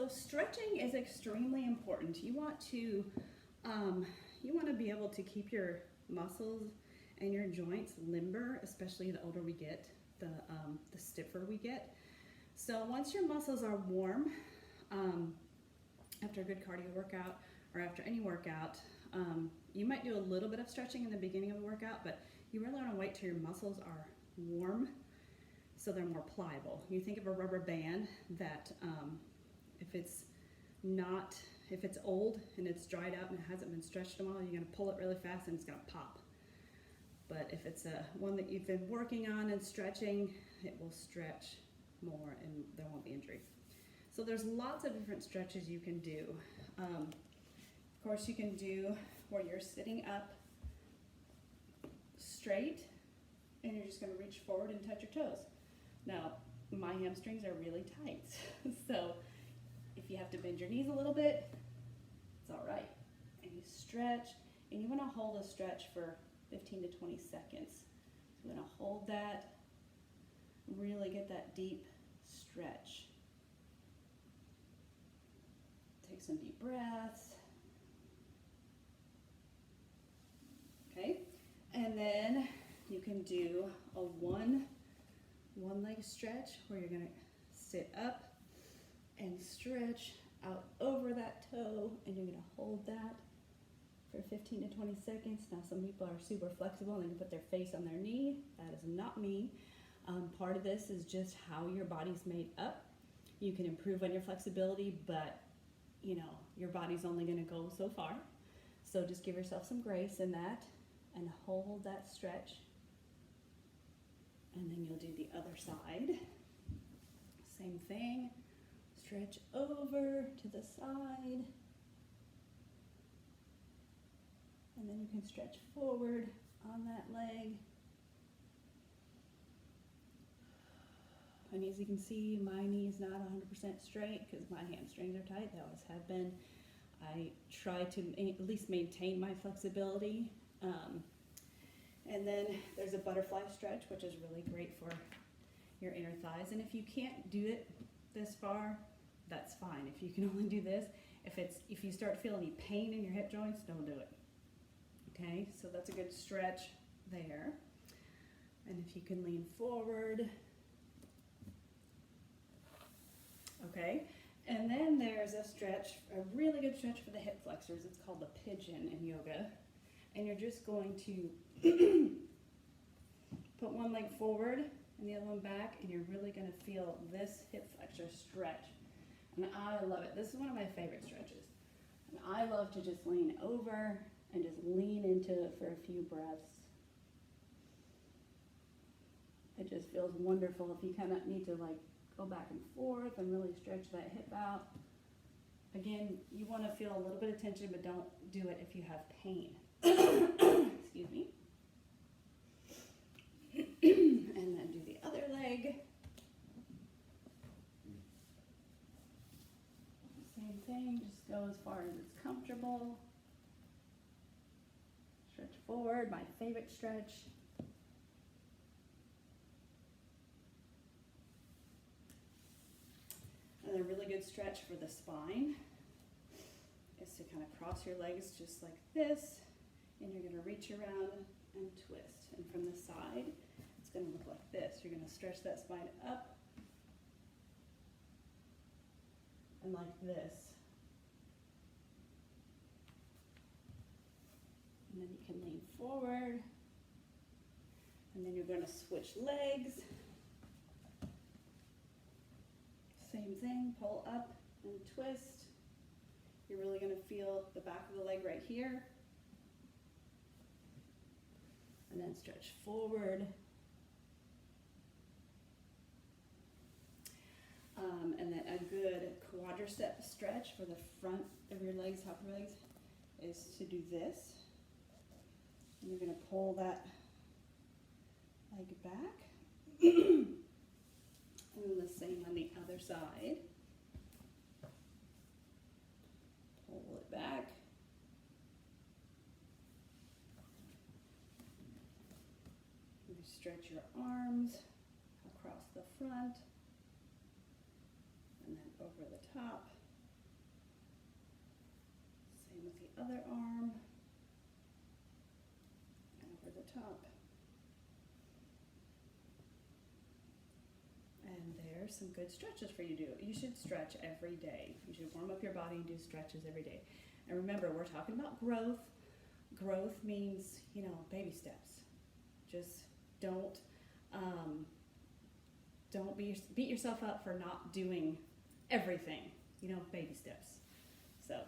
So stretching is extremely important. You want to be able to keep your muscles and your joints limber, especially the older we get, the stiffer we get. So once your muscles are warm, after a good cardio workout or after any workout, you might do a little bit of stretching in the beginning of the workout, but you really want to wait till your muscles are warm so they're more pliable. You think of a rubber band that if it's old and it's dried out and it hasn't been stretched in a while, you're going to pull it really fast and it's going to pop. But if it's one that you've been working on and stretching, it will stretch more and there won't be injury. So there's lots of different stretches you can do. Of course, you can do where you're sitting up straight and you're just going to reach forward and touch your toes. Now, my hamstrings are really tight, so if you have to bend your knees a little bit, it's all right. And you stretch, and you want to hold a stretch for 15 to 20 seconds. So you're going to hold that, really get that deep stretch. Take some deep breaths. Okay, and then you can do a one leg stretch where you're going to sit up and stretch out over that toe, and you're going to hold that for 15 to 20 seconds. Now, some people are super flexible and they can put their face on their knee. That is not me. Part of this is just how your body's made up. You can improve on your flexibility, but your body's only going to go so far. So just give yourself some grace in that and hold that stretch. And then you'll do the other side. Same thing. Stretch over to the side. And then you can stretch forward on that leg. And as you can see, my knee is not 100% straight because my hamstrings are tight. They always have been. I try to at least maintain my flexibility. And then there's a butterfly stretch, which is really great for your inner thighs. And if you can't do it this far, that's fine. If you can only do this, if you start feeling any pain in your hip joints, don't do it. Okay, so that's a good stretch there. And if you can lean forward. Okay, and then there's a stretch, a really good stretch for the hip flexors. It's called the pigeon in yoga. And you're just going to put one leg forward and the other one back, and you're really going to feel this hip flexor stretch. And I love it. This is one of my favorite stretches. And I love to just lean over and just lean into it for a few breaths. It just feels wonderful if you kind of need to go back and forth and really stretch that hip out. Again, you want to feel a little bit of tension, but don't do it if you have pain. Excuse me. And then do the other leg. Same thing, just go as far as it's comfortable. Stretch forward, my favorite stretch. And a really good stretch for the spine is to kind of cross your legs just like this, and you're going to reach around and twist. And from the side, it's going to look like this. You're going to stretch that spine up and like this. And then you can lean forward, and then you're going to switch legs. Same thing, pull up and twist. You're really going to feel the back of the leg right here. And then stretch forward. And then a good quadricep stretch for the front of your legs, top of your legs, is to do this. And you're going to pull that leg back. And then the same on the other side. Pull it back. You stretch your arms across the front and then over the top. the other arm and over the top. And there's some good stretches for you to do. You should stretch every day. You should warm up your body and do stretches every day. And remember, we're talking about growth. Growth means, you know, baby steps. Just don't beat yourself up for not doing everything. You know, baby steps. So